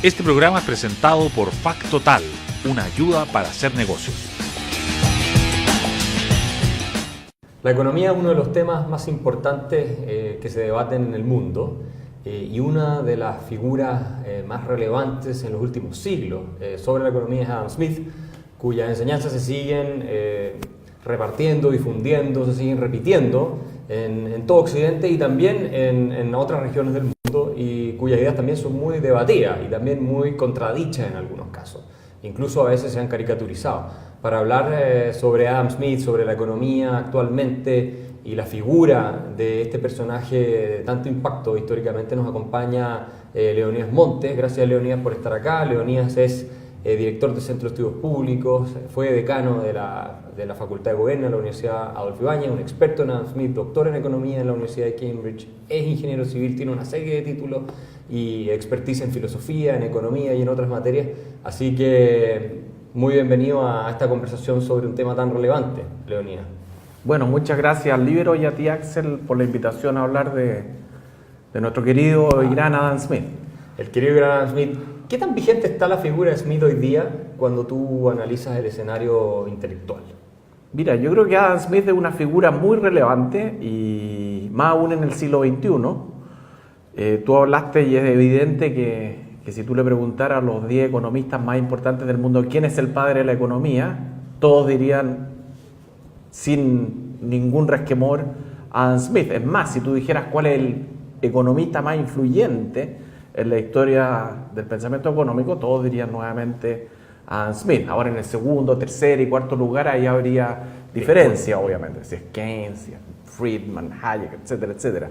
Este programa es presentado por Factotal, una ayuda para hacer negocios. La economía es uno de los temas más importantes que se debaten en el mundo y una de las figuras más relevantes en los últimos siglos sobre la economía es Adam Smith, cuyas enseñanzas se siguen repartiendo, difundiendo, se siguen repitiendo en todo Occidente y también en otras regiones del mundo, y cuyas ideas también son muy debatidas y también muy contradichas en algunos casos. Incluso a veces se han caricaturizado. Para hablar sobre Adam Smith, sobre la economía actualmente y la figura de este personaje de tanto impacto históricamente, nos acompaña Leonidas Montes. Gracias, Leonidas, por estar acá. Leonidas es director del Centro de Estudios Públicos, fue decano de la Facultad de Gobierno de la Universidad Adolfo Ibáñez, un experto en Adam Smith, doctor en Economía en la Universidad de Cambridge, es ingeniero civil, tiene una serie de títulos y expertise en filosofía, en economía y en otras materias. Así que muy bienvenido a esta conversación sobre un tema tan relevante, Leonidas. Bueno, muchas gracias al Libero y a ti, Axel, por la invitación a hablar de nuestro querido y gran Adam Smith. El querido y gran Adam Smith. ¿Qué tan vigente está la figura de Smith hoy día cuando tú analizas el escenario intelectual? Mira, yo creo que Adam Smith es una figura muy relevante y más aún en el siglo XXI. Tú hablaste y es evidente que si tú le preguntaras a los 10 economistas más importantes del mundo quién es el padre de la economía, todos dirían sin ningún resquemor Adam Smith. Es más, si tú dijeras cuál es el economista más influyente en la historia del pensamiento económico, todos dirían nuevamente Adam Smith. Ahora en el segundo, tercer y cuarto lugar ahí habría diferencia, obviamente, si es Keynes, si es Friedman, Hayek, etcétera, etcétera.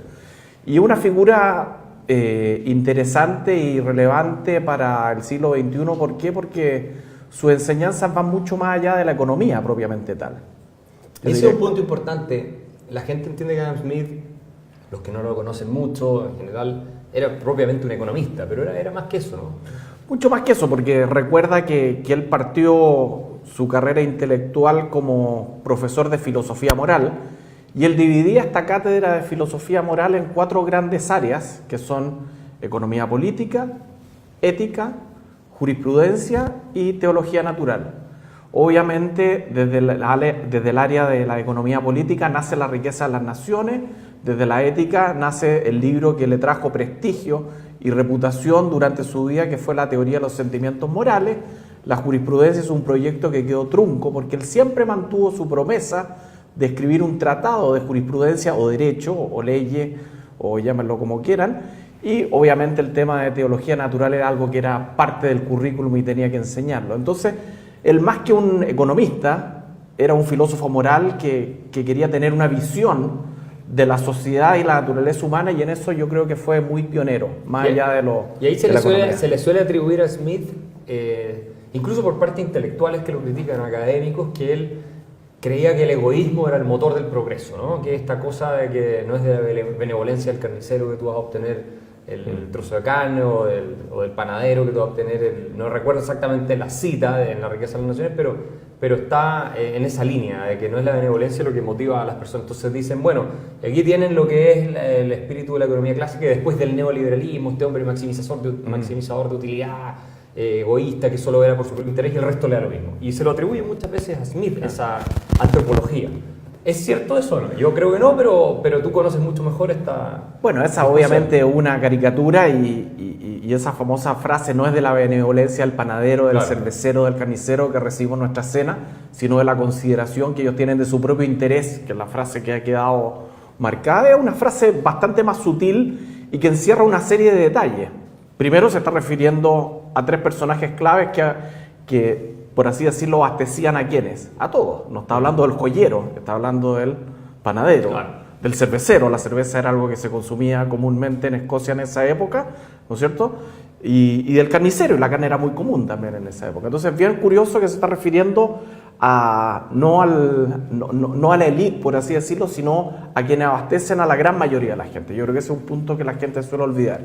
Y una figura interesante y relevante para el siglo XXI. ¿Por qué? Porque sus enseñanzas van mucho más allá de la economía propiamente tal. Ese es un punto importante. La gente entiende que Adam Smith, los que no lo conocen mucho en general, era propiamente un economista, pero era más que eso, ¿no? Mucho más que eso, porque recuerda que él partió su carrera intelectual como profesor de filosofía moral, y él dividía esta cátedra de filosofía moral en 4 grandes áreas, que son economía política, ética, jurisprudencia y teología natural. Obviamente, desde el área de la economía política nace La riqueza de las naciones, desde la ética nace el libro que le trajo prestigio y reputación durante su vida, que fue La teoría de los sentimientos morales. La jurisprudencia es un proyecto que quedó trunco porque él siempre mantuvo su promesa de escribir un tratado de jurisprudencia o derecho o leyes o llámenlo como quieran, y obviamente el tema de teología natural era algo que era parte del currículum y tenía que enseñarlo. Entonces, él más que un economista era un filósofo moral que quería tener una visión de la sociedad y la naturaleza humana, y en eso yo creo que fue muy pionero, más allá de lo. Y ahí se le suele atribuir a Smith, incluso por parte de intelectuales que lo critican, académicos, que él creía que el egoísmo era el motor del progreso, ¿no? Que esta cosa de que no es de la benevolencia del carnicero que tú vas a obtener el trozo de carne o del panadero que tú vas a obtener, no recuerdo exactamente la cita en La riqueza de las naciones, pero está en esa línea de que no es la benevolencia lo que motiva a las personas. Entonces dicen, bueno, aquí tienen lo que es el espíritu de la economía clásica, y después del neoliberalismo, este hombre maximizador de utilidad, egoísta, que solo era por su propio interés y el resto le da lo mismo. Y se lo atribuye muchas veces a Smith, esa antropología. ¿Es cierto eso o no? Yo creo que no, pero tú conoces mucho mejor esta. Bueno, esa obviamente es una caricatura y esa famosa frase no es de la benevolencia del panadero, del cervecero, del carnicero que recibimos nuestra cena, sino de la consideración que ellos tienen de su propio interés, que es la frase que ha quedado marcada. Es una frase bastante más sutil y que encierra una serie de detalles. Primero se está refiriendo a 3 personajes claves que por así decirlo, abastecían a ¿quiénes? A todos. No está hablando del joyero, está hablando del panadero, del cervecero. La cerveza era algo que se consumía comúnmente en Escocia en esa época, ¿no es cierto? Y del carnicero, y la carne era muy común también en esa época. Entonces, bien curioso que se está refiriendo no a la élite, por así decirlo, sino a quienes abastecen a la gran mayoría de la gente. Yo creo que ese es un punto que la gente suele olvidar.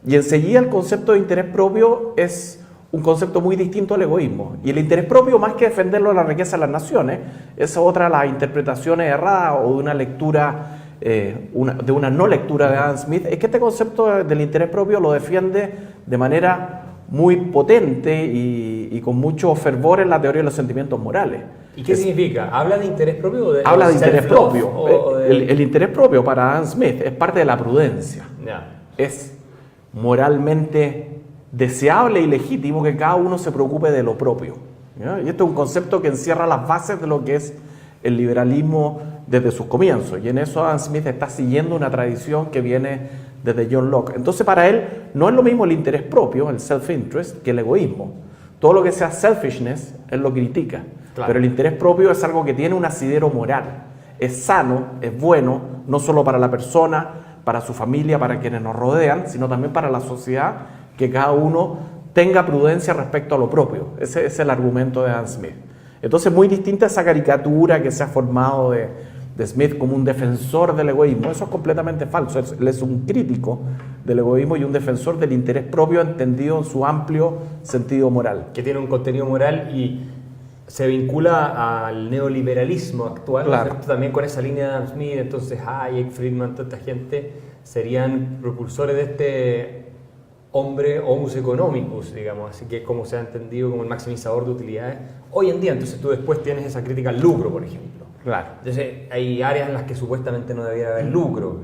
Y enseguida el concepto de interés propio es un concepto muy distinto al egoísmo. Y el interés propio, más que defenderlo de la riqueza de las naciones, es otra de las interpretaciones erradas o de una lectura, de una no lectura de Adam Smith, es que este concepto del interés propio lo defiende de manera muy potente y con mucho fervor en la teoría de los sentimientos morales. ¿Y qué significa? ¿Habla de interés propio? Habla de interés propio. De... El interés propio para Adam Smith es parte de la prudencia. Yeah. Es moralmente deseable y legítimo que cada uno se preocupe de lo propio, ¿ya? Y esto es un concepto que encierra las bases de lo que es el liberalismo desde sus comienzos. Y en eso Adam Smith está siguiendo una tradición que viene desde John Locke. Entonces para él no es lo mismo el interés propio, el self-interest, que el egoísmo. Todo lo que sea selfishness, él lo critica. Claro. Pero el interés propio es algo que tiene un asidero moral. Es sano, es bueno, no solo para la persona, para su familia, para quienes nos rodean, sino también para la sociedad, que cada uno tenga prudencia respecto a lo propio. Ese es el argumento de Adam Smith. Entonces, muy distinta esa caricatura que se ha formado de Smith como un defensor del egoísmo. Eso es completamente falso. Él es un crítico del egoísmo y un defensor del interés propio entendido en su amplio sentido moral. Que tiene un contenido moral y se vincula al neoliberalismo actual, claro. ¿no? También con esa línea de Adam Smith. Entonces Hayek, Friedman, toda esta gente serían propulsores de este hombre homus economicus, digamos, así que es como se ha entendido como el maximizador de utilidades hoy en día. Entonces tú después tienes esa crítica al lucro, por ejemplo. Claro. Entonces hay áreas en las que supuestamente no debería haber lucro.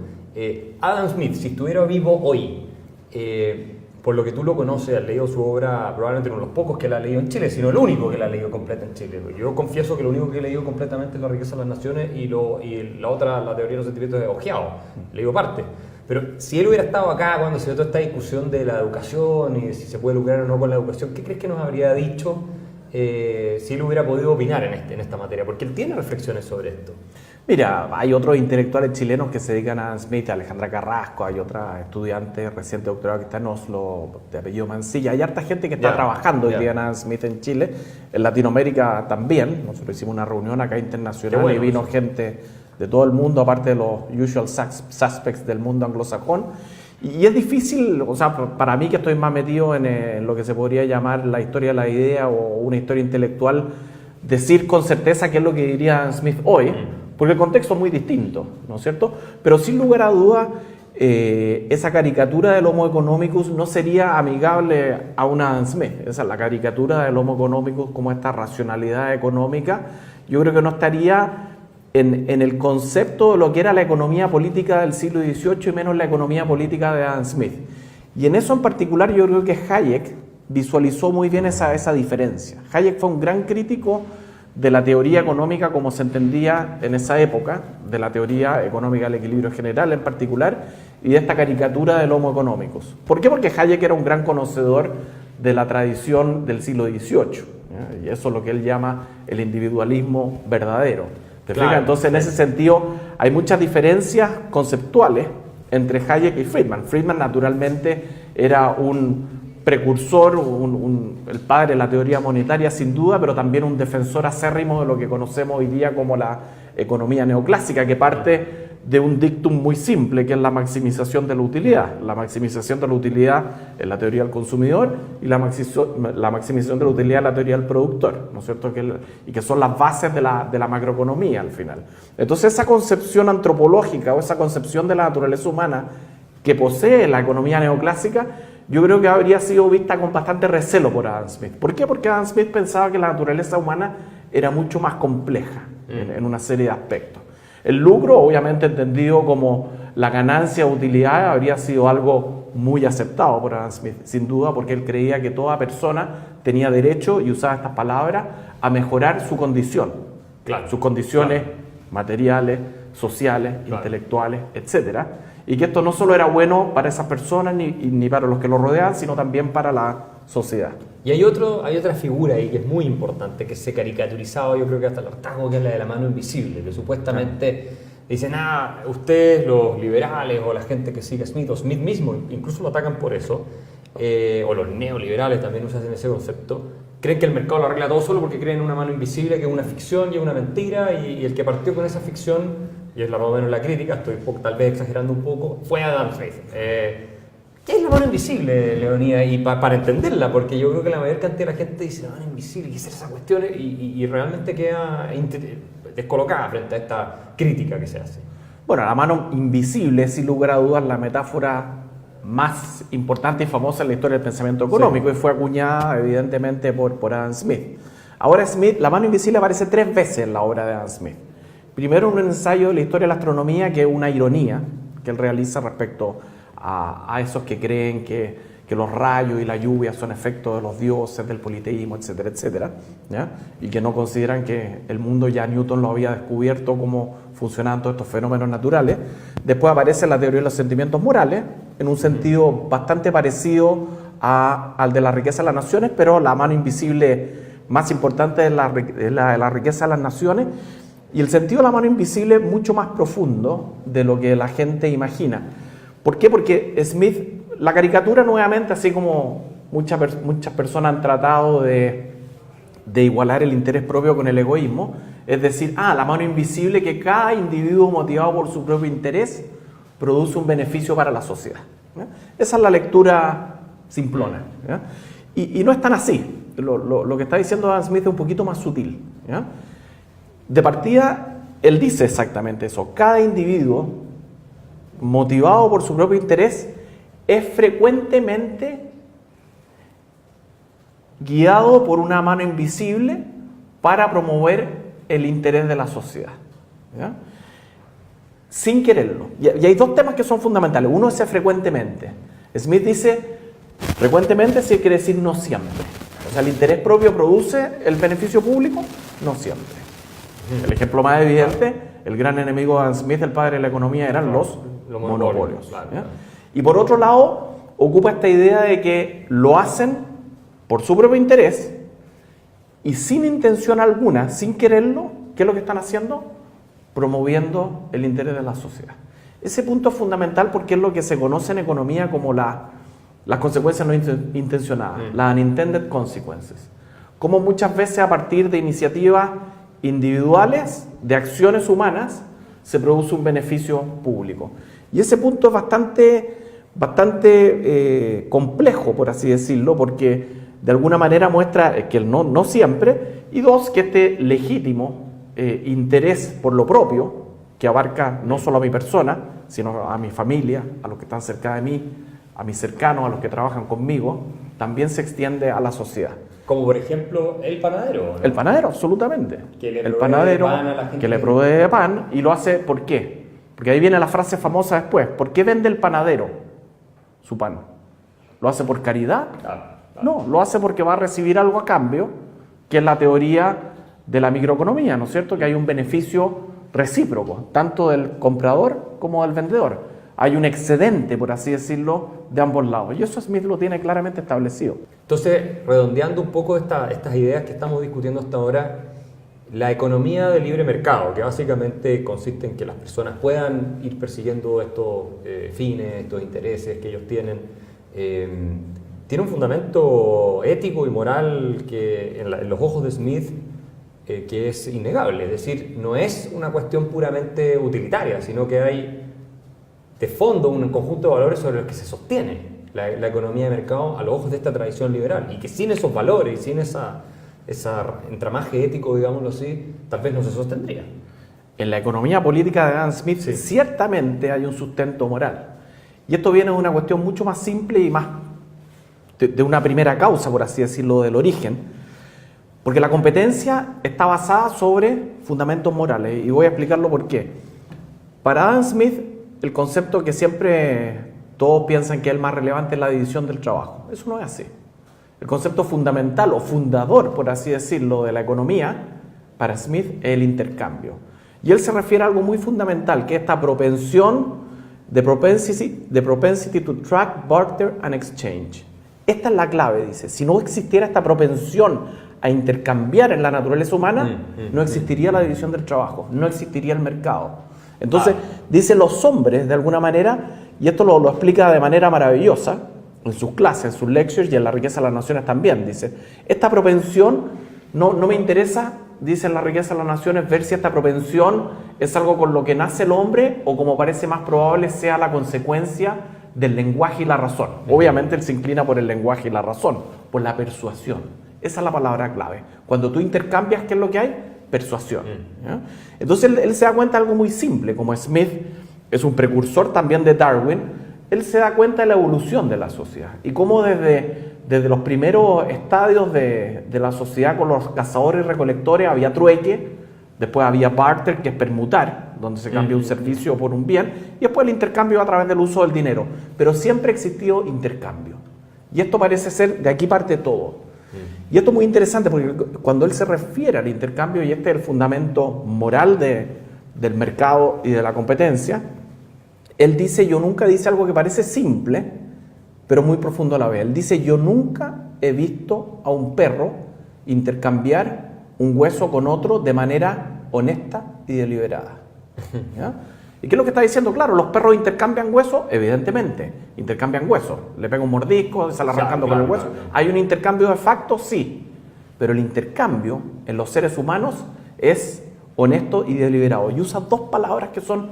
Adam Smith, si estuviera vivo hoy, por lo que tú lo conoces, has leído su obra, probablemente uno de los pocos que la ha leído en Chile, sino el único que la ha leído completa en Chile. Yo confieso que lo único que he leído completamente es La riqueza de las naciones y la otra, La teoría de los sentimientos, de ojeado, leído parte. Pero si él hubiera estado acá cuando se dio toda esta discusión de la educación y de si se puede lucrar o no con la educación, ¿qué crees que nos habría dicho si él hubiera podido opinar en esta materia? Porque él tiene reflexiones sobre esto. Mira, hay otros intelectuales chilenos que se dedican a Adam Smith, Alejandra Carrasco, hay otra estudiante reciente doctorada que está en Oslo, de apellido Mancilla. Hay harta gente que está trabajando hoy día en Adam Smith en Chile, en Latinoamérica también. Nosotros hicimos una reunión acá internacional y vino gente de todo el mundo, aparte de los usual suspects del mundo anglosajón. Y es difícil, o sea, para mí que estoy más metido en lo que se podría llamar la historia de la idea o una historia intelectual, decir con certeza qué es lo que diría Adam Smith hoy, porque el contexto es muy distinto, ¿no es cierto? Pero sin lugar a duda, esa caricatura del Homo economicus no sería amigable a un Adam Smith. Esa es la caricatura del Homo economicus como esta racionalidad económica. Yo creo que no estaría en el concepto de lo que era la economía política del siglo XVIII y menos la economía política de Adam Smith. Y en eso en particular yo creo que Hayek visualizó muy bien esa diferencia. Hayek fue un gran crítico de la teoría económica como se entendía en esa época, de la teoría económica del equilibrio general en particular, y de esta caricatura del Homo economicus. ¿Por qué? Porque Hayek era un gran conocedor de la tradición del siglo XVIII, ¿ya? Y eso es lo que él llama el individualismo verdadero. ¿Te fijas? Entonces, en ese sentido, hay muchas diferencias conceptuales entre Hayek y Friedman. Friedman, naturalmente, era un precursor, el padre de la teoría monetaria sin duda, pero también un defensor acérrimo de lo que conocemos hoy día como la economía neoclásica, que parte de un dictum muy simple, que es la maximización de la utilidad. La maximización de la utilidad en la teoría del consumidor y la maximización de la utilidad en la teoría del productor, ¿no es cierto? Y que son las bases de la macroeconomía al final. Entonces esa concepción antropológica o esa concepción de la naturaleza humana que posee la economía neoclásica, yo creo que habría sido vista con bastante recelo por Adam Smith. ¿Por qué? Porque Adam Smith pensaba que la naturaleza humana era mucho más compleja en una serie de aspectos. El lucro, obviamente entendido como la ganancia o utilidad, habría sido algo muy aceptado por Adam Smith, sin duda, porque él creía que toda persona tenía derecho, y usaba estas palabras, a mejorar su condición, sus condiciones materiales, sociales, intelectuales, etcétera, y que esto no solo era bueno para esas personas ni para los que lo rodean, sino también para la sociedad. Y hay otra figura ahí que es muy importante, que se caricaturizaba, yo creo que hasta el hartazgo, que es la de la mano invisible, que supuestamente dicen, ustedes los liberales o la gente que sigue a Smith, o Smith mismo, incluso lo atacan por eso, o los neoliberales también usan ese concepto, creen que el mercado lo arregla todo solo porque creen en una mano invisible, que es una ficción y es una mentira, y el que partió con esa ficción, y es más o menos la crítica, estoy tal vez exagerando un poco, fue Adam Smith. ¿Qué es la mano invisible, Leonida? Y para entenderla, porque yo creo que la mayor cantidad de la gente dice, la mano invisible, ¿qué es esa cuestión? Y realmente queda descolocada frente a esta crítica que se hace. Bueno, la mano invisible es sin lugar a dudas la metáfora más importante y famosa en la historia del pensamiento económico, y fue acuñada evidentemente por Adam Smith. Ahora Smith, la mano invisible aparece 3 veces en la obra de Adam Smith. Primero, un ensayo de la historia de la astronomía, que es una ironía que él realiza respecto a esos que creen que los rayos y la lluvia son efectos de los dioses, del politeísmo, etcétera, etcétera, ¿ya? Y que no consideran que el mundo ya Newton lo había descubierto, cómo funcionaban todos estos fenómenos naturales. Después aparece la teoría de los sentimientos morales, en un sentido bastante parecido al de la riqueza de las naciones, pero la mano invisible más importante es la de la riqueza de las naciones, y el sentido de la mano invisible es mucho más profundo de lo que la gente imagina. ¿Por qué? Porque Smith, la caricatura nuevamente, así como muchas personas han tratado de igualar el interés propio con el egoísmo, es decir, la mano invisible, que cada individuo motivado por su propio interés produce un beneficio para la sociedad, ¿ya? Esa es la lectura simplona, ¿ya? Y no es tan así. Lo que está diciendo Adam Smith es un poquito más sutil, ¿ya? De partida, él dice exactamente eso. Cada individuo motivado por su propio interés es frecuentemente guiado por una mano invisible para promover el interés de la sociedad, ¿ya? Sin quererlo. Y hay 2 temas que son fundamentales. Uno es frecuentemente. Smith dice frecuentemente, si quiere decir no siempre. O sea, el interés propio produce el beneficio público, no siempre. El ejemplo más evidente, el gran enemigo de Adam Smith, el padre de la economía, eran los monopolios. Claro. Y por otro lado, ocupa esta idea de que lo hacen por su propio interés y sin intención alguna, sin quererlo. ¿Qué es lo que están haciendo? Promoviendo el interés de la sociedad. Ese punto es fundamental porque es lo que se conoce en economía como las consecuencias no intencionadas, las unintended consequences. Como muchas veces a partir de iniciativas individuales, de acciones humanas, se produce un beneficio público. Y ese punto es bastante complejo, por así decirlo, porque de alguna manera muestra que no siempre, y 2, que este legítimo interés por lo propio, que abarca no solo a mi persona, sino a mi familia, a los que están cerca de mí, a mis cercanos, a los que trabajan conmigo, también se extiende a la sociedad. Como por ejemplo el panadero, ¿no? El panadero, absolutamente. El panadero pan a la gente, que le provee pan, y lo hace, ¿por qué? Porque ahí viene la frase famosa después. ¿Por qué vende el panadero su pan? ¿Lo hace por caridad? Claro. No, lo hace porque va a recibir algo a cambio, que es la teoría de la microeconomía, ¿no es cierto? Que hay un beneficio recíproco, tanto del comprador como del vendedor. Hay un excedente, por así decirlo, de ambos lados. Y eso Smith lo tiene claramente establecido. Entonces, redondeando un poco estas ideas que estamos discutiendo hasta ahora, la economía de libre mercado, que básicamente consiste en que las personas puedan ir persiguiendo estos fines, estos intereses que ellos tienen, tiene un fundamento ético y moral que en los ojos de Smith que es innegable. Es decir, no es una cuestión puramente utilitaria, sino que hay de fondo un conjunto de valores sobre los que se sostiene la economía de mercado a los ojos de esta tradición liberal, y que sin esos valores y sin esa entramaje ético, digámoslo así, tal vez no se sostendría. En la economía política de Adam Smith ciertamente hay un sustento moral, y esto viene de una cuestión mucho más simple y más de una primera causa, por así decirlo, del origen, porque la competencia está basada sobre fundamentos morales, y voy a explicarlo por qué. Para Adam Smith, el concepto que siempre todos piensan que es el más relevante es la división del trabajo. Eso no es así. El concepto fundamental o fundador, por así decirlo, de la economía, para Smith, es el intercambio. Y él se refiere a algo muy fundamental, que es esta propensión, the propensity to track, barter and exchange. Esta es la clave, dice. Si no existiera esta propensión a intercambiar en la naturaleza humana, no existiría la división del trabajo, no existiría el mercado. Entonces, dice, los hombres, de alguna manera, y esto lo explica de manera maravillosa en sus clases, en sus lectures y en La riqueza de las naciones también, dice, esta propensión no me interesa, dice en La riqueza de las naciones, ver si esta propensión es algo con lo que nace el hombre o, como parece más probable, sea la consecuencia del lenguaje y la razón. Obviamente él se inclina por el lenguaje y la razón, por la persuasión. Esa es la palabra clave. Cuando tú intercambias, ¿qué es lo que hay? Persuasión. ¿Ya? Entonces él se da cuenta de algo muy simple. Como Smith es un precursor también de Darwin, él se da cuenta de la evolución de la sociedad y cómo desde los primeros estadios de la sociedad con los cazadores y recolectores había trueque, después había barter, que es permutar, donde se cambia un servicio por un bien, y después el intercambio a través del uso del dinero. Pero siempre ha existido intercambio. Y esto parece ser, de aquí parte todo. Y esto es muy interesante porque cuando él se refiere al intercambio, y este es el fundamento moral del mercado y de la competencia, él dice, yo nunca, dice algo que parece simple, pero muy profundo a la vez. Él dice, yo nunca he visto a un perro intercambiar un hueso con otro de manera honesta y deliberada. ¿Ya? ¿Y qué es lo que está diciendo? Claro, los perros intercambian huesos, evidentemente, intercambian huesos. Le pega un mordisco, sale arrancando con el hueso. ¿Hay un intercambio de facto? Sí. Pero el intercambio en los seres humanos es honesto y deliberado. Y usa dos palabras que son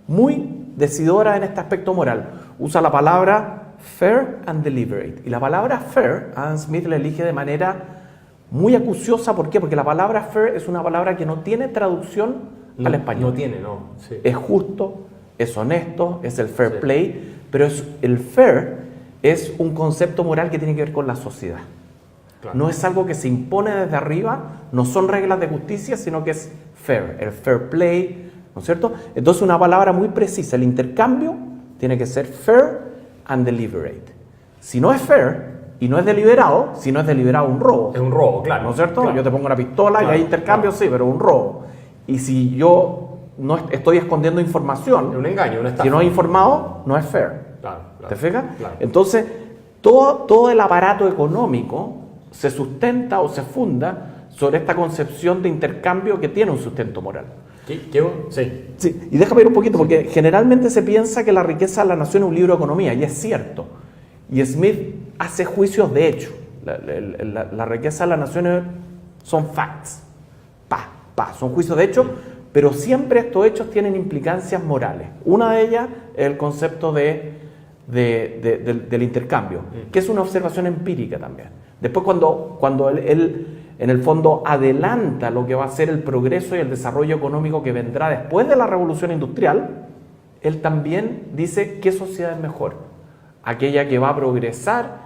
muy decidoras en este aspecto moral. Usa la palabra fair and deliberate. Y la palabra fair, Adam Smith la elige de manera muy acuciosa. ¿Por qué? Porque la palabra fair es una palabra que no tiene traducción al español. No tiene, no. Sí. Es justo, es honesto, es el fair play, pero el fair es un concepto moral que tiene que ver con la sociedad. Claro. No es algo que se impone desde arriba, no son reglas de justicia, sino que es fair, el fair play, ¿no es cierto? Entonces una palabra muy precisa, el intercambio tiene que ser fair and deliberate. Si no es fair y no es deliberado, si no es deliberado, un robo. Es un robo, claro. ¿No es cierto? Claro. Yo te pongo una pistola, claro, y hay intercambio, claro, sí, pero un robo. Y si yo no estoy escondiendo información, es un engaño, una estafa. Si no he informado, no es fair. Claro, claro. ¿Te fijas? Claro. Entonces, todo el aparato económico se sustenta o se funda sobre esta concepción de intercambio que tiene un sustento moral. Sí. Sí. Y déjame ir un poquito, porque generalmente se piensa que la riqueza de la nación es un libro de economía, y es cierto. Y Smith hace juicios de hecho. La riqueza de la nación son facts. Son juicios de hecho, pero siempre estos hechos tienen implicancias morales. Una de ellas es el concepto del intercambio, que es una observación empírica también. Después cuando él en el fondo adelanta lo que va a ser el progreso y el desarrollo económico que vendrá después de la revolución industrial, él también dice qué sociedad es mejor, aquella que va a progresar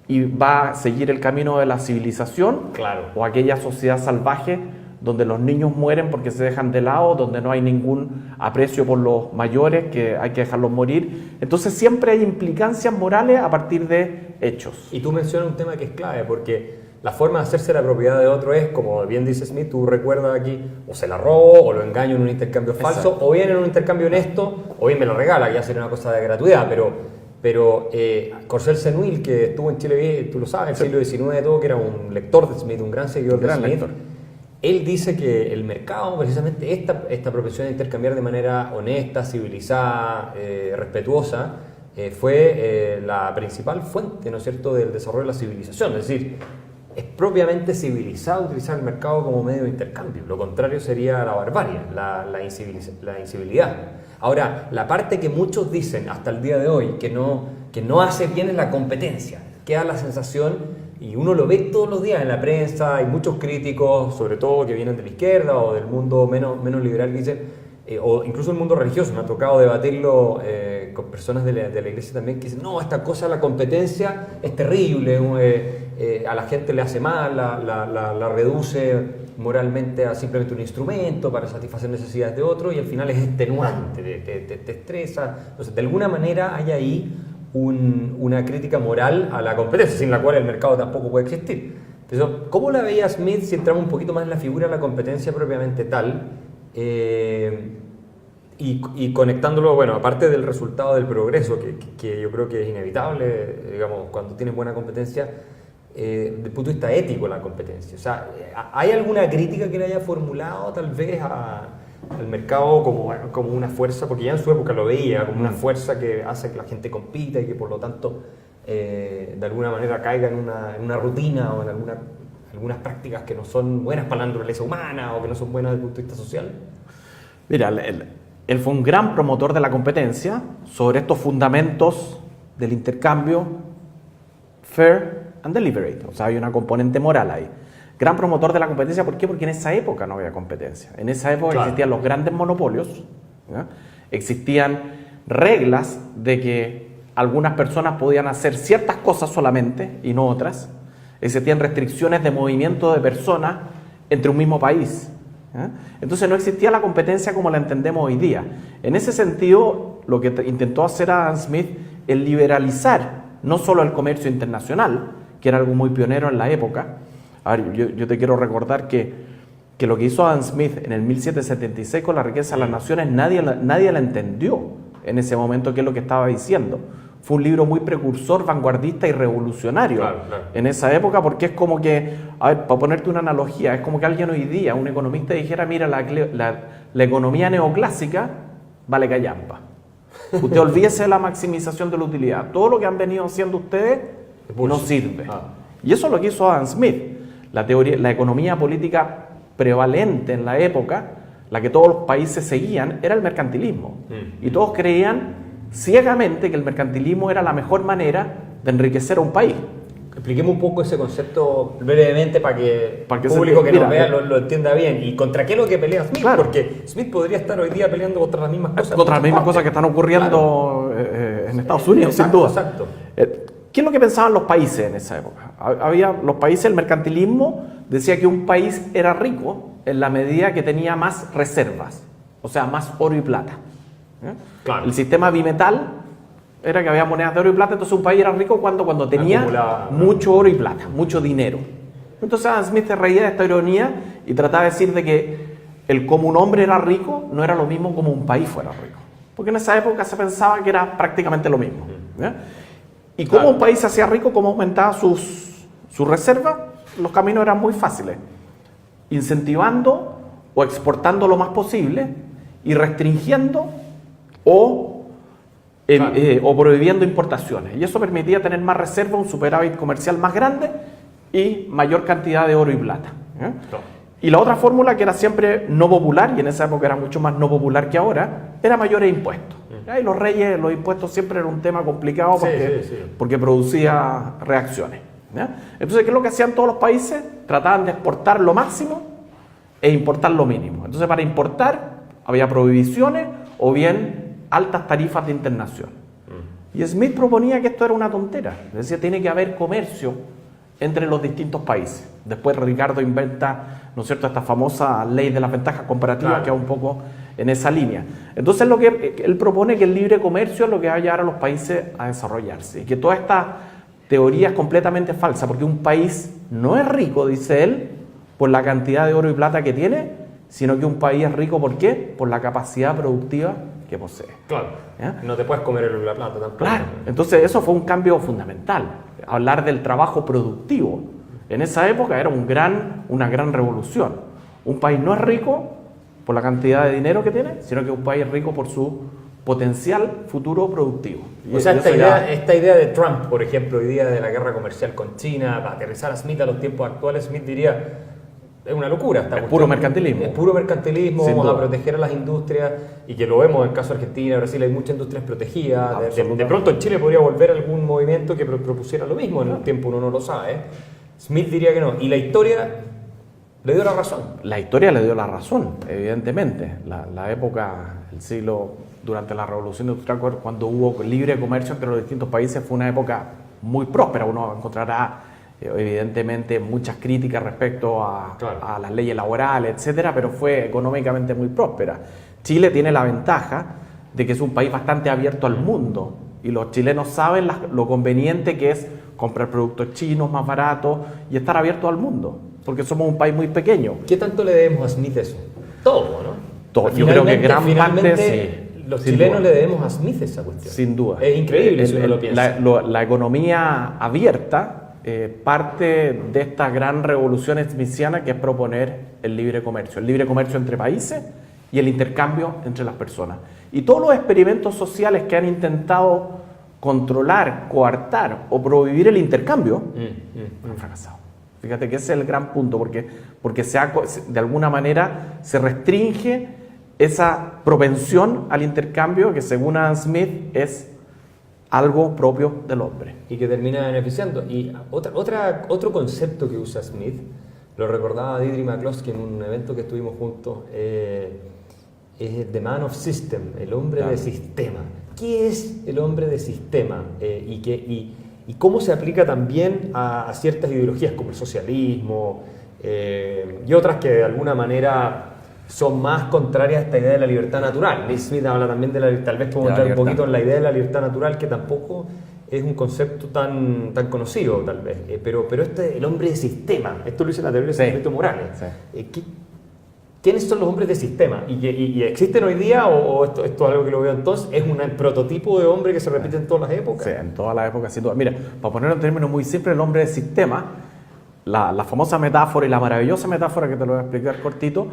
y va a seguir el camino de la civilización, claro, o aquella sociedad salvaje donde los niños mueren porque se dejan de lado, donde no hay ningún aprecio por los mayores, que hay que dejarlos morir. Entonces siempre hay implicancias morales a partir de hechos. Y tú mencionas un tema que es clave, porque la forma de hacerse la propiedad de otro es, como bien dice Smith, tú recuerdas aquí, o se la robo, o lo engaño en un intercambio falso, exacto, o bien en un intercambio honesto, o bien me lo regala, que ya sería una cosa de gratuidad, pero Corcel Senuil, que estuvo en Chile, tú lo sabes, en el siglo XIX, todo, que era un lector de Smith, un gran seguidor de Smith, lector. Él dice que el mercado, precisamente esta propensión de intercambiar de manera honesta, civilizada, respetuosa, fue la principal fuente, ¿no es cierto?, del desarrollo de la civilización. Es decir, es propiamente civilizado utilizar el mercado como medio de intercambio. Lo contrario sería la barbarie, la incivilidad. Ahora, la parte que muchos dicen hasta el día de hoy que no hace bien es la competencia. Queda la sensación, y uno lo ve todos los días en la prensa, hay muchos críticos, sobre todo que vienen de la izquierda o del mundo menos liberal, que dicen, o incluso el mundo religioso, me ha tocado debatirlo con personas de la iglesia también, que dicen, no, esta cosa, la competencia es terrible, a la gente le hace mal, la reduce moralmente a simplemente un instrumento para satisfacer necesidades de otro, y al final es extenuante, te estresa. Entonces, de alguna manera hay ahí una crítica moral a la competencia, sin la cual el mercado tampoco puede existir. Entonces, ¿cómo la veía Smith si entramos un poquito más en la figura de la competencia propiamente tal? Y conectándolo, bueno, aparte del resultado del progreso, que yo creo que es inevitable, digamos, cuando tienes buena competencia, desde el punto de vista ético la competencia. O sea, ¿hay alguna crítica que le haya formulado tal vez al mercado como una fuerza? Porque ya en su época lo veía como una fuerza que hace que la gente compita y que por lo tanto de alguna manera caiga en una rutina o en algunas prácticas que no son buenas para la naturaleza humana o que no son buenas desde el punto de vista social. Mira, él fue un gran promotor de la competencia sobre estos fundamentos del intercambio fair and deliberate. O sea, hay una componente moral ahí. Gran promotor de la competencia, ¿por qué? Porque en esa época no había competencia. En esa época, claro, existían los grandes monopolios, ¿ya? Existían reglas de que algunas personas podían hacer ciertas cosas solamente y no otras. Existían restricciones de movimiento de personas entre un mismo país. Entonces no existía la competencia como la entendemos hoy día. En ese sentido, lo que intentó hacer Adam Smith es liberalizar no solo el comercio internacional, que era algo muy pionero en la época. A ver, yo te quiero recordar que lo que hizo Adam Smith en el 1776 con la riqueza de las naciones, nadie la entendió en ese momento qué es lo que estaba diciendo. Fue un libro muy precursor, vanguardista y revolucionario en esa época, porque es como que, a ver, para ponerte una analogía, es como que alguien hoy día, un economista, dijera, mira, la economía neoclásica vale callampa. Usted olvídese de la maximización de la utilidad. Todo lo que han venido haciendo ustedes no sirve. Y eso es lo que hizo Adam Smith. La economía política prevalente en la época, la que todos los países seguían, era el mercantilismo. Y todos creían ciegamente que el mercantilismo era la mejor manera de enriquecer a un país. Expliquemos un poco ese concepto brevemente para que el público que nos vea lo entienda bien. ¿Y contra qué es lo que pelea Smith? Claro. Porque Smith podría estar hoy día peleando contra las mismas cosas. Contra las mismas cosas que están ocurriendo en Estados Unidos, exacto, sin duda. Exacto. ¿Qué es lo que pensaban los países en esa época? Los países, el mercantilismo decía que un país era rico en la medida que tenía más reservas, o sea, más oro y plata. Claro. El sistema bimetal era que había monedas de oro y plata, entonces un país era rico cuando tenía mucho oro y plata, mucho dinero. Entonces Adam Smith se reía de esta ironía y trataba de decir de que como un hombre era rico, no era lo mismo como un país fuera rico. Porque en esa época se pensaba que era prácticamente lo mismo. Y como un país se hacía rico, como aumentaba sus reservas, los caminos eran muy fáciles. Incentivando o exportando lo más posible y restringiendo o prohibiendo importaciones. Y eso permitía tener más reserva, un superávit comercial más grande y mayor cantidad de oro y plata. Y la otra fórmula, que era siempre no popular, y en esa época era mucho más no popular que ahora, era mayores impuestos. Y los reyes, los impuestos siempre era un tema complicado porque producía reacciones. Entonces, ¿qué es lo que hacían todos los países? Trataban de exportar lo máximo e importar lo mínimo. Entonces, para importar había prohibiciones o bien altas tarifas de internación. Y Smith proponía que esto era una tontera. Decía, tiene que haber comercio entre los distintos países. Después Ricardo inventa, ¿no es cierto?, esta famosa ley de las ventajas comparativas, que es un poco en esa línea. Entonces, lo que él propone que el libre comercio es lo que va a llevar a los países a desarrollarse. Y que toda esta teoría es completamente falsa, porque un país no es rico, dice él, por la cantidad de oro y plata que tiene, sino que un país es rico, ¿por qué? Por la capacidad productiva que posee. Claro. No te puedes comer el oro y la plata tampoco. Claro. Entonces, eso fue un cambio fundamental. Hablar del trabajo productivo. En esa época era una gran revolución. Un país no es rico por la cantidad de dinero que tiene, sino que un país es rico por su potencial futuro productivo. O sea, esta idea de Trump, por ejemplo, hoy día de la guerra comercial con China, para aterrizar a Smith a los tiempos actuales, Smith diría, es una locura. Es puro mercantilismo. Es puro mercantilismo, vamos a proteger a las industrias, y que lo vemos en el caso de Argentina, Brasil, hay muchas industrias protegidas. De pronto en Chile podría volver algún movimiento que propusiera lo mismo, en el tiempo uno no lo sabe. Smith diría que no, y la historia le dio la razón. La historia le dio la razón, evidentemente. La época, el siglo, durante la Revolución Industrial, cuando hubo libre comercio entre los distintos países, fue una época muy próspera. Uno encontrará evidentemente muchas críticas respecto a las leyes laborales, etcétera, pero fue económicamente muy próspera. Chile tiene la ventaja de que es un país bastante abierto al mundo, y los chilenos saben lo conveniente que es comprar productos chinos más baratos y estar abiertos al mundo, porque somos un país muy pequeño. ¿Qué tanto le debemos a Smith eso? Todo, ¿no? Todo. Yo creo que gran parte sí. Los chilenos le debemos a Smith esa cuestión. Sin duda. Es increíble si uno lo piensa. La economía abierta parte de esta gran revolución smithiana, que es proponer el libre comercio entre países y el intercambio entre las personas. Y todos los experimentos sociales que han intentado controlar, coartar o prohibir el intercambio han fracasado. Fíjate que ese es el gran punto, porque de alguna manera se restringe esa propensión al intercambio, que según Adam Smith es algo propio del hombre. Y que termina beneficiando. Y otro concepto que usa Smith, lo recordaba Deirdre McCloskey en un evento que estuvimos juntos, es The Man of System, el hombre de sistema. ¿qué es el hombre de sistema? Y cómo se aplica también a ciertas ideologías como el socialismo y otras que de alguna manera son más contrarias a esta idea de la libertad natural. Lee Smith habla también tal vez podemos entrar un poquito en la idea de la libertad natural, que tampoco es un concepto tan conocido, tal vez. Pero el hombre de sistema, esto lo dice la teoría de San Morales. Sí. ¿Quiénes son los hombres de sistema? ¿Y existen hoy día o esto es algo que lo veo entonces? ¿Es un prototipo de hombre que se repite en todas las épocas? Sí, en todas las épocas. Sin duda. Mira, para ponerlo en términos muy simples, el hombre de sistema, la famosa metáfora y la maravillosa metáfora que te lo voy a explicar cortito,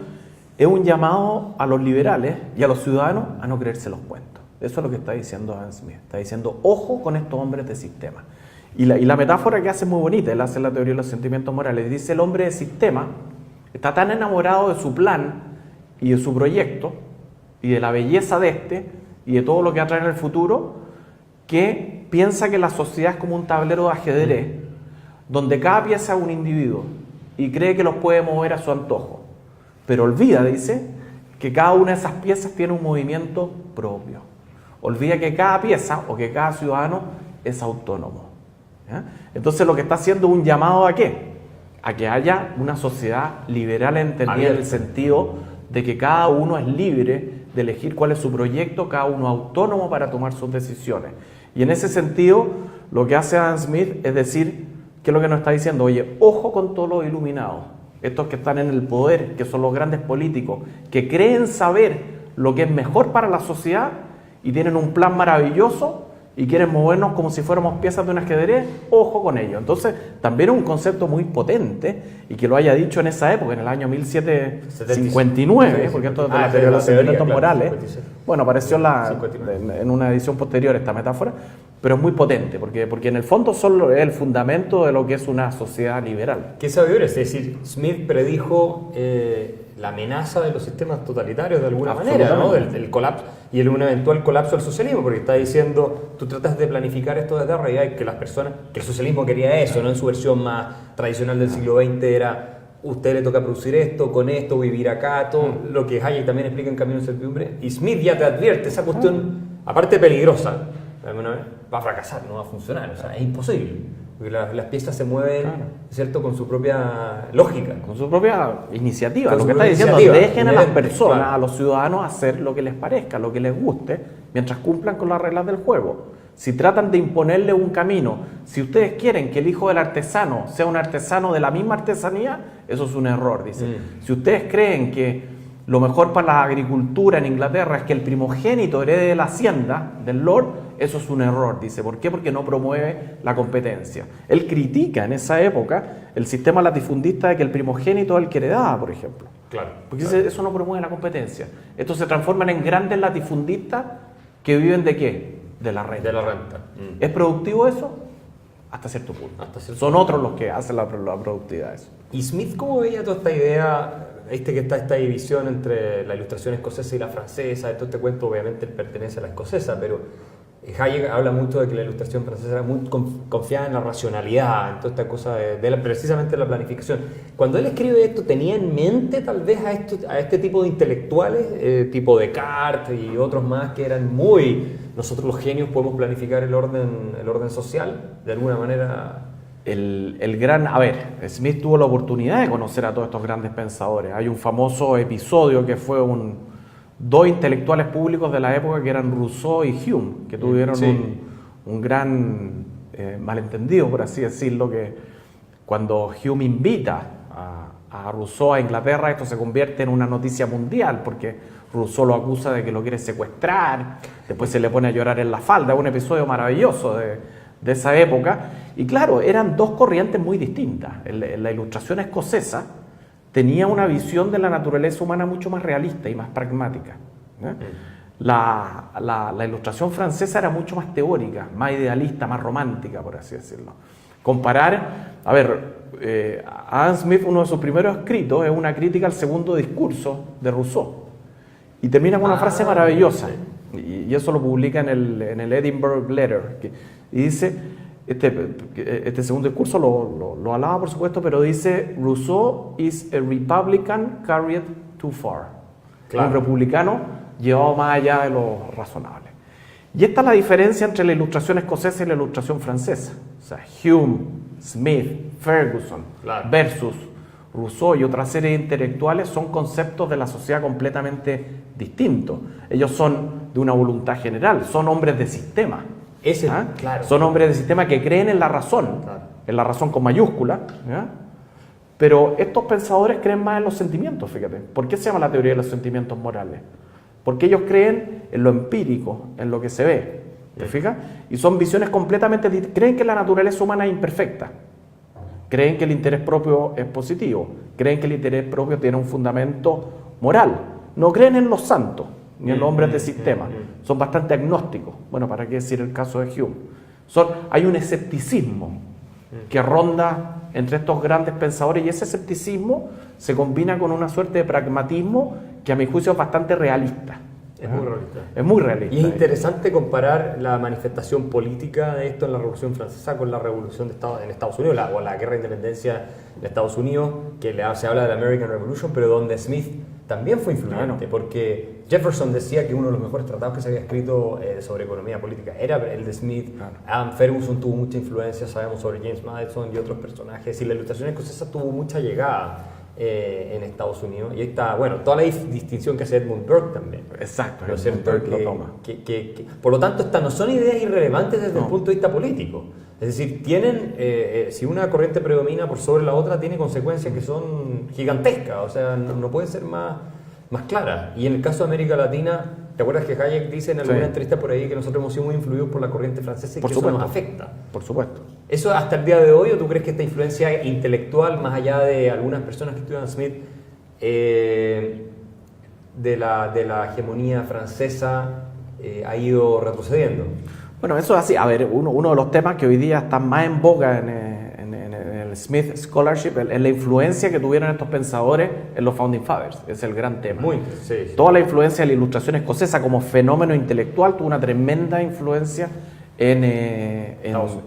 es un llamado a los liberales y a los ciudadanos a no creerse los cuentos. Eso es lo que está diciendo Adam Smith. Está diciendo, ojo con estos hombres de sistema. Y la metáfora que hace es muy bonita, él hace la teoría de los sentimientos morales. Dice, el hombre de sistema está tan enamorado de su plan y de su proyecto y de la belleza de este y de todo lo que va a traer en el futuro, que piensa que la sociedad es como un tablero de ajedrez, donde cada pieza es un individuo y cree que los puede mover a su antojo. Pero olvida, dice, que cada una de esas piezas tiene un movimiento propio. Olvida que cada pieza o que cada ciudadano es autónomo. ¿Ya? Entonces lo que está haciendo es un llamado ¿a qué? A que haya una sociedad liberal entendida en el sentido de que cada uno es libre de elegir cuál es su proyecto, cada uno autónomo para tomar sus decisiones. Y en ese sentido, lo que hace Adam Smith es decir, ¿qué es lo que nos está diciendo? Oye, ojo con todos los iluminados, estos que están en el poder, que son los grandes políticos, que creen saber lo que es mejor para la sociedad y tienen un plan maravilloso y quieren movernos como si fuéramos piezas de un ajedrez, ojo con ello. Entonces, también es un concepto muy potente, y que lo haya dicho en esa época, en el año 1759, porque esto es de la teoría de los sentimientos morales. Bueno, apareció en una edición posterior esta metáfora, pero es muy potente, porque en el fondo solo es el fundamento de lo que es una sociedad liberal. ¿Qué sabedor es? Es decir, Smith predijo la amenaza de los sistemas totalitarios de alguna manera, ¿no? Del colapso y un eventual colapso del socialismo, porque está diciendo, tú tratas de planificar esto desde arriba y que las personas, que el socialismo quería eso, ¿no? En su versión más tradicional del siglo XX era, usted le toca producir esto, con esto, vivir acá, todo lo que Hayek también explica en Camino de Incertidumbre, y Smith ya te advierte, esa cuestión, aparte peligrosa, va a fracasar, no va a funcionar, o sea, es imposible. Porque las piezas se mueven, ¿cierto?, con su propia lógica. Con su propia iniciativa. Lo que está diciendo, dejen a las personas, a los ciudadanos, hacer lo que les parezca, lo que les guste, mientras cumplan con las reglas del juego. Si tratan de imponerle un camino, si ustedes quieren que el hijo del artesano sea un artesano de la misma artesanía, eso es un error, dice. Si ustedes creen que lo mejor para la agricultura en Inglaterra es que el primogénito herede de la hacienda del Lord, eso es un error, dice. ¿Por qué? Porque no promueve la competencia. Él critica en esa época el sistema latifundista de que el primogénito es el que heredaba, por ejemplo. Claro. Porque dice, eso no promueve la competencia. Estos se transforman en grandes latifundistas que viven ¿de qué? De la renta. De la renta. ¿Es productivo eso? Hasta cierto punto. Son otros los que hacen la productividad de eso. ¿Y Smith cómo veía toda esta idea? Que está esta división entre la ilustración escocesa y la francesa. Todo este cuento obviamente pertenece a la escocesa, pero Hayek habla mucho de que la ilustración francesa era muy confiada en la racionalidad, en toda esta cosa precisamente la planificación. Cuando él escribe esto, ¿tenía en mente tal vez a este tipo de intelectuales, tipo Descartes y otros más que eran nosotros los genios podemos planificar el orden social de alguna manera? Smith tuvo la oportunidad de conocer a todos estos grandes pensadores. Hay un famoso episodio que fue dos intelectuales públicos de la época que eran Rousseau y Hume, que tuvieron un gran malentendido, por así decirlo, que cuando Hume invita a Rousseau a Inglaterra, esto se convierte en una noticia mundial, porque Rousseau lo acusa de que lo quiere secuestrar, después se le pone a llorar en la falda. Es un episodio maravilloso de esa época, y claro, eran dos corrientes muy distintas. La ilustración escocesa tenía una visión de la naturaleza humana mucho más realista y más pragmática, ¿eh? La ilustración francesa era mucho más teórica, más idealista, más romántica, por así decirlo. Adam Smith, uno de sus primeros escritos es una crítica al segundo discurso de Rousseau, y termina con una frase maravillosa, y eso lo publica en el Edinburgh Letter, y dice, este segundo discurso lo alaba, por supuesto, pero dice, Rousseau is a Republican carried too far. Claro. Un republicano llevado más allá de lo razonable. Y esta es la diferencia entre la ilustración escocesa y la ilustración francesa. O sea, Hume, Smith, Ferguson, claro, versus Rousseau y otra serie de intelectuales son conceptos de la sociedad completamente distintos. Ellos son de una voluntad general, son hombres de sistema. Claro. Son hombres de sistema que creen en la razón, claro, en la razón con mayúscula, ¿ya? Pero estos pensadores creen más en los sentimientos, fíjate. ¿Por qué se llama la teoría de los sentimientos morales? Porque ellos creen en lo empírico, en lo que se ve, ¿te fijas? Y son visiones completamente distintas. Creen que la naturaleza humana es imperfecta. Creen que el interés propio es positivo. Creen que el interés propio tiene un fundamento moral. No creen en los santos, ni en los hombres de sistema. Son bastante agnósticos. Bueno, ¿para qué decir el caso de Hume? Hay un escepticismo que ronda entre estos grandes pensadores, y ese escepticismo se combina con una suerte de pragmatismo que a mi juicio es bastante realista. Es muy realista. Es muy realista. Y es interesante comparar la manifestación política de esto en la Revolución Francesa con la Revolución en Estados Unidos, o la Guerra de Independencia de Estados Unidos, que se habla de la American Revolution, pero donde Smith también fue influyente, porque Jefferson decía que uno de los mejores tratados que se había escrito sobre economía política era el de Smith. Adam Ferguson tuvo mucha influencia, sabemos, sobre James Madison y otros personajes, y la ilustración escocesa tuvo mucha llegada en Estados Unidos, y ahí está, bueno, toda la distinción que hace Edmund Burke también. Exacto, ¿no es cierto? Burke lo toma. Por lo tanto, estas no son ideas irrelevantes desde el punto de vista político. Es decir, tienen, si una corriente predomina por sobre la otra, tiene consecuencias que son gigantescas, o sea, no pueden ser más claras. Y en el caso de América Latina, ¿te acuerdas que Hayek dice en alguna entrevista por ahí que nosotros hemos sido muy influidos por la corriente francesa y que eso nos afecta? Por supuesto. ¿Eso hasta el día de hoy, o tú crees que esta influencia intelectual, más allá de algunas personas que estudian Smith, de la hegemonía francesa, ha ido retrocediendo? Bueno, eso es así. A ver, uno de los temas que hoy día están más en boga en el Smith Scholarship es la influencia que tuvieron estos pensadores en los Founding Fathers. Es el gran tema. Sí. Toda la influencia de la ilustración escocesa como fenómeno intelectual tuvo una tremenda influencia en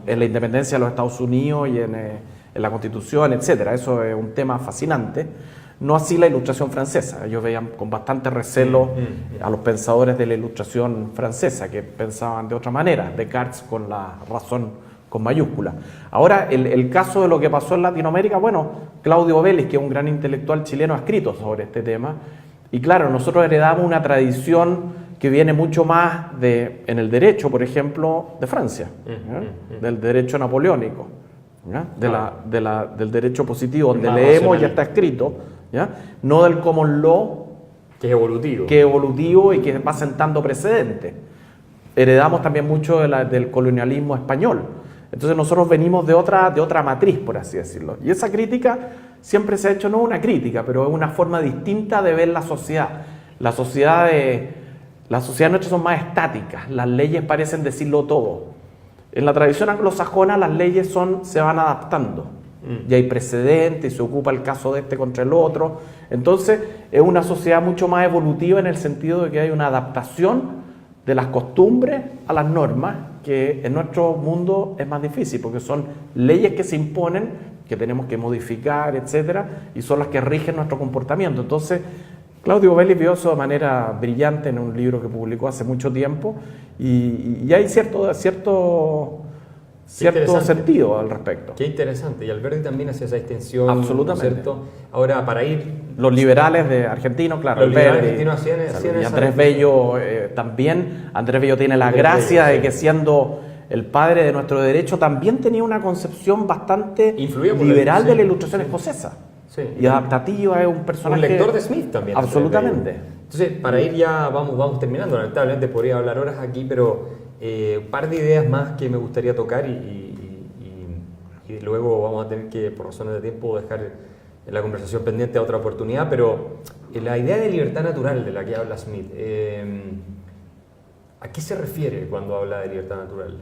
la independencia de los Estados Unidos y en la Constitución, etcétera. Eso es un tema fascinante. No así la ilustración francesa. Ellos veían con bastante recelo a los pensadores de la ilustración francesa, que pensaban de otra manera, Descartes con la razón con mayúscula. Ahora, el caso de lo que pasó en Latinoamérica, bueno, Claudio Vélez, que es un gran intelectual chileno, ha escrito sobre este tema, y claro, nosotros heredamos una tradición que viene mucho más en el derecho, por ejemplo, de Francia, del derecho napoleónico, del derecho positivo, donde leemos y ya está escrito, ¿ya? No del common law, que es evolutivo. Y que va sentando precedentes. Heredamos también mucho del colonialismo español. Entonces nosotros venimos de otra matriz, por así decirlo. Y esa crítica siempre se ha hecho, no una crítica, pero es una forma distinta de ver la sociedad. La sociedad nuestra son más estáticas, las leyes parecen decirlo todo. En la tradición anglosajona las leyes se van adaptando. Y hay precedentes, y se ocupa el caso de este contra el otro. Entonces es una sociedad mucho más evolutiva en el sentido de que hay una adaptación de las costumbres a las normas, que en nuestro mundo es más difícil, porque son leyes que se imponen, que tenemos que modificar, etcétera, y son las que rigen nuestro comportamiento. Entonces, Claudio Vélez vio eso de manera brillante en un libro que publicó hace mucho tiempo, y hay cierto sentido al respecto. Qué interesante, y Alberti también hace esa extensión. Absolutamente. ¿Cierto? Ahora, para ir... Los liberales de argentinos, claro. Los liberales argentinos hacían y Andrés Bello también. Andrés Bello tiene la gracia de que, siendo el padre de nuestro derecho, también tenía una concepción bastante liberal de la ilustración escocesa. Sí. Y adaptativa, es un personaje... Un lector de Smith también. Absolutamente. Entonces, para ir ya, vamos terminando. Lamentablemente podría hablar horas aquí, pero un par de ideas más que me gustaría tocar y luego vamos a tener que, por razones de tiempo, dejar la conversación pendiente a otra oportunidad, pero la idea de libertad natural de la que habla Smith, ¿a qué se refiere cuando habla de libertad natural?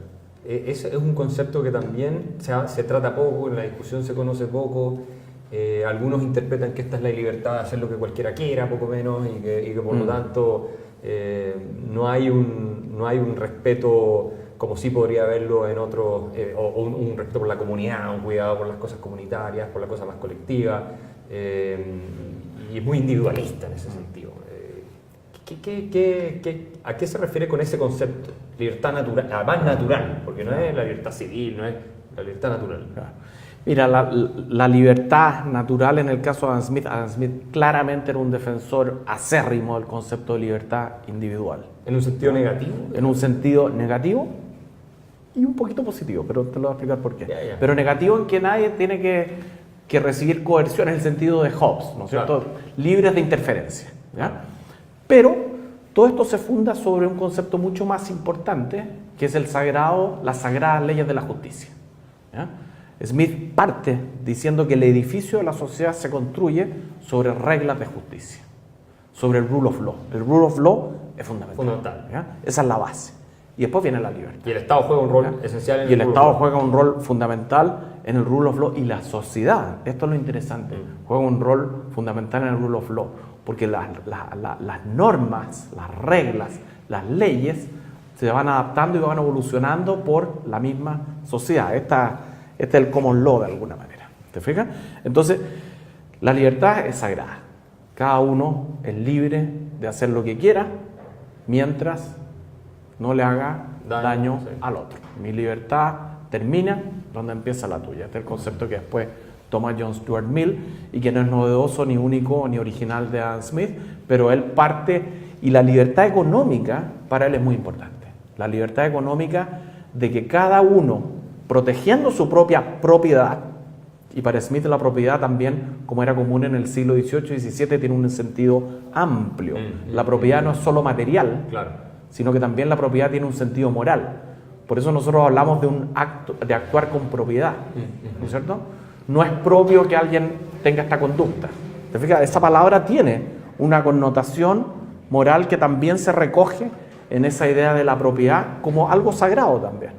Es un concepto que también se trata poco, en la discusión se conoce poco. Algunos interpretan que esta es la libertad de hacer lo que cualquiera quiera, poco menos, y que por lo tanto no hay un respeto como sí podría haberlo en otros, o un respeto por la comunidad, un cuidado por las cosas comunitarias, por las cosas más colectivas, y es muy individualista en ese sentido. ¿A qué se refiere con ese concepto? Libertad natural, más natural, porque no es la libertad civil, no es la libertad natural. Mira, la libertad natural en el caso de Adam Smith claramente era un defensor acérrimo del concepto de libertad individual. ¿En un sentido negativo? En un sentido negativo y un poquito positivo, pero te lo voy a explicar por qué. Ya. Pero negativo en que nadie tiene que recibir coerción en el sentido de Hobbes, ¿no es cierto? Claro. Libres de interferencia, ¿ya? Pero todo esto se funda sobre un concepto mucho más importante, que es las sagradas leyes de la justicia, ¿ya? Smith parte diciendo que el edificio de la sociedad se construye sobre reglas de justicia, sobre el rule of law. El rule of law es fundamental. ¿Ya? Esa es la base. Y después viene la libertad. Y el Estado juega un rol ¿ya? esencial en y el rule Estado of law. juega un rol fundamental en el rule of law, y la sociedad, esto es lo interesante, juega un rol fundamental en el rule of law, porque las normas, las reglas, las leyes se van adaptando y van evolucionando por la misma sociedad. Este es el common law de alguna manera. ¿Te fijas? Entonces, la libertad es sagrada. Cada uno es libre de hacer lo que quiera mientras no le haga daño al otro. Mi libertad termina donde empieza la tuya. Este es el concepto que después toma John Stuart Mill y que no es novedoso, ni único, ni original de Adam Smith, pero él parte, y la libertad económica para él es muy importante. La libertad económica de que cada uno, protegiendo su propia propiedad, y para Smith la propiedad también, como era común en el siglo XVIII y XVII, tiene un sentido amplio. La propiedad no es solo material, claro, sino que también la propiedad tiene un sentido moral. Por eso nosotros hablamos de un acto de actuar con propiedad, ¿no es cierto? No es propio que alguien tenga esta conducta. ¿Te fijas? Esa palabra tiene una connotación moral que también se recoge en esa idea de la propiedad como algo sagrado también.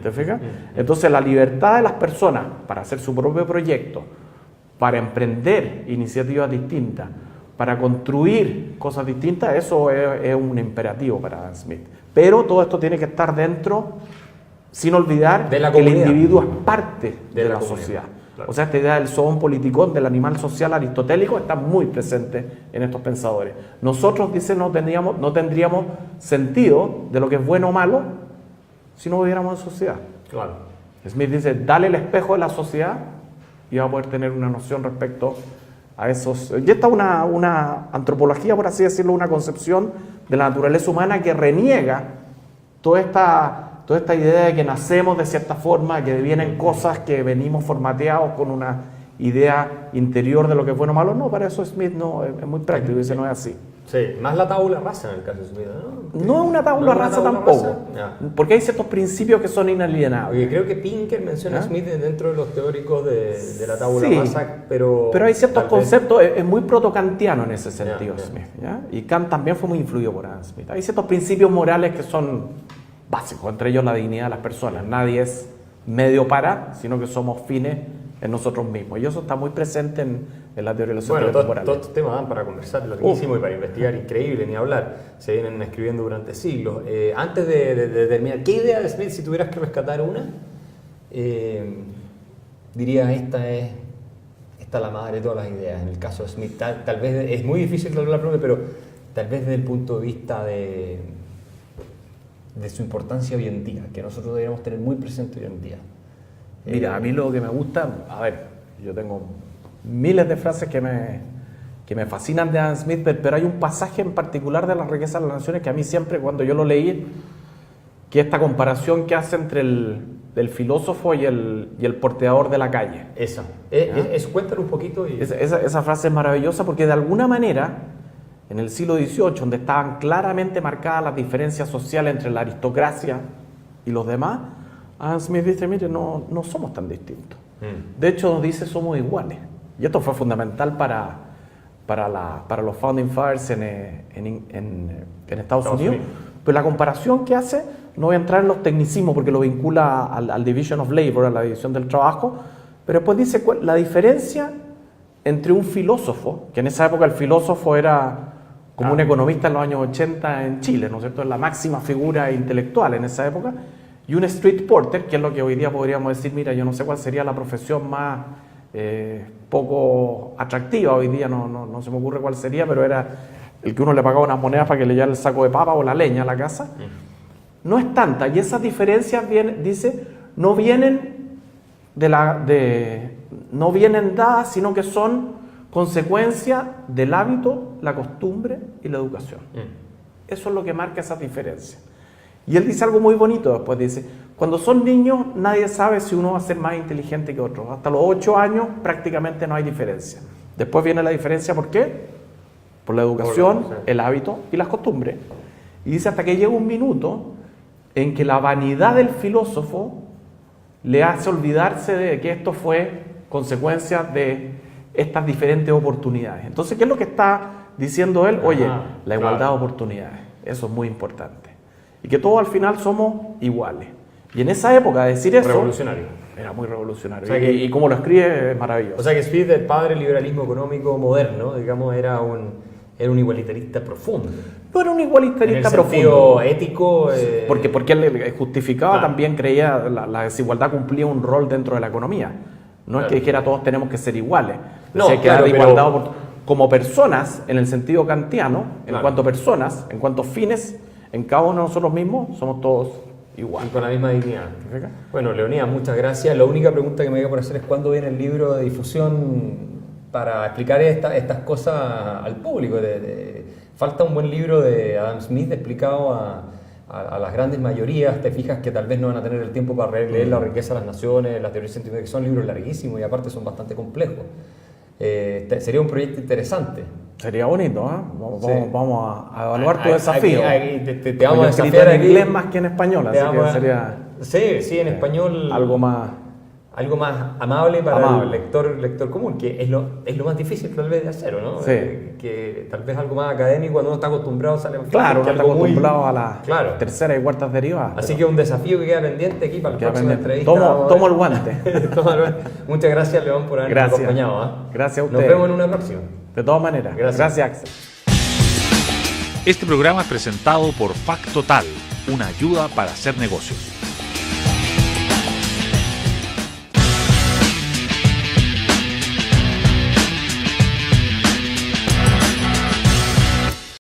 ¿Te fijas? Entonces la libertad de las personas para hacer su propio proyecto, para emprender iniciativas distintas, para construir cosas distintas, eso es un imperativo para Adam Smith. Pero todo esto tiene que estar dentro, sin olvidar de la que el comunidad. Individuo es parte de la comunidad, sociedad. claro. O sea, esta idea del zoon politicón, del animal social aristotélico, está muy presente en estos pensadores. Nosotros, dice, no tendríamos sentido de lo que es bueno o malo si no viviéramos en sociedad. Claro. Smith dice, dale el espejo de la sociedad y va a poder tener una noción respecto a esos. Y esta es una antropología, por así decirlo, una concepción de la naturaleza humana que reniega toda esta idea de que nacemos de cierta forma, que vienen cosas, que venimos formateados con una idea interior de lo que es bueno o malo. No, para eso Smith no, es muy práctico, dice, no es así. Sí, más la tabula rasa en el caso de Smith, ¿no? No es una tabula rasa tampoco, porque hay ciertos principios que son inalienables. Oye, creo que Pinker menciona a Smith dentro de los teóricos de la tabula rasa, pero hay ciertos conceptos, es muy protocantiano en ese sentido Smith, ¿ya? Y Kant también fue muy influido por Adam Smith. Hay ciertos principios morales que son básicos, entre ellos la dignidad de las personas. Nadie es medio para, sino que somos fines en nosotros mismos. Y eso está muy presente en la teoría de los sentidos morales. Todos estos temas dan para conversar larguísimo y para investigar, increíble, ni hablar. Se vienen escribiendo durante siglos. Antes de terminar, ¿qué idea de Smith, si tuvieras que rescatar una? Diría, esta es la madre de todas las ideas. En el caso de Smith, tal vez es muy difícil lograr la pregunta, pero tal vez desde el punto de vista de su importancia hoy en día, que nosotros deberíamos tener muy presente hoy en día. Mira, a mí lo que me gusta, a ver, yo tengo miles de frases que me fascinan de Adam Smith, pero hay un pasaje en particular de La riqueza de las naciones que a mí siempre, cuando yo lo leí, que esta comparación que hace entre el filósofo y el porteador de la calle. Eso, cuéntale un poquito. Esa frase es maravillosa porque de alguna manera, en el siglo XVIII, donde estaban claramente marcadas las diferencias sociales entre la aristocracia y los demás, Adam Smith dice, mire, no somos tan distintos. De hecho, nos dice, somos iguales. Y esto fue fundamental para los Founding Fathers en Estados Unidos. Pero la comparación que hace, no voy a entrar en los tecnicismos porque lo vincula al Division of Labor, a la división del trabajo, pero después dice la diferencia entre un filósofo, que en esa época el filósofo era como un economista en los años 80 en Chile, ¿no es cierto? La máxima figura intelectual en esa época, y un street porter, que es lo que hoy día podríamos decir, mira, yo no sé cuál sería la profesión más poco atractiva hoy día, no se me ocurre cuál sería, pero era el que uno le pagaba unas monedas para que le llevara el saco de papa o la leña a la casa, no es tanta. Y esas diferencias, no vienen no vienen dadas, sino que son consecuencia del hábito, la costumbre y la educación. Eso es lo que marca esas diferencias. Y él dice algo muy bonito después, dice, cuando son niños nadie sabe si uno va a ser más inteligente que otro. Hasta los 8 años prácticamente no hay diferencia. Después viene la diferencia, ¿por qué? Por la educación, el hábito y las costumbres. Y dice hasta que llega un minuto en que la vanidad del filósofo le hace olvidarse de que esto fue consecuencia de estas diferentes oportunidades. Entonces, ¿qué es lo que está diciendo él? Oye, la igualdad de oportunidades, eso es muy importante. Y que todos al final somos iguales. Y en esa época decir eso... Revolucionario. Era muy revolucionario. O sea y como lo escribe es maravilloso. O sea que Smith, el padre del liberalismo económico moderno, digamos, era un igualitarista profundo. No era un igualitarista profundo. En el sentido ético... Porque él justificaba, también creía, la desigualdad cumplía un rol dentro de la economía. No es que dijera todos tenemos que ser iguales. No, que claro, igualdad como personas, en el sentido kantiano, en cuanto a personas, en cuanto a fines, en cada uno de nosotros mismos somos todos iguales. Y con la misma dignidad. Bueno, Leonidas, muchas gracias. La única pregunta que me queda por hacer es ¿cuándo viene el libro de difusión para explicar estas cosas al público? Falta un buen libro de Adam Smith explicado a las grandes mayorías. Te fijas que tal vez no van a tener el tiempo para leer La riqueza de las naciones, las teorías científicas, que son libros larguísimos y aparte son bastante complejos. Sería un proyecto interesante. Sería bonito, ¿eh? Vamos a evaluar tu desafío. Te vamos a desafiar en inglés más que en español, así que sería... Sí, en español... Algo más amable para el lector común, que es lo más difícil tal vez de hacer, ¿no? Sí. Que tal vez algo más académico, cuando uno está acostumbrado sale más fácil. Claro, uno está acostumbrado a las terceras y cuartas derivadas. Así que un desafío que queda pendiente aquí para la próxima entrevista. Tomo el guante. Muchas gracias, León, por habernos acompañado. Gracias a ustedes. Nos vemos en una próxima. De todas maneras. Gracias, Axel. Este programa es presentado por Factotal, una ayuda para hacer negocios.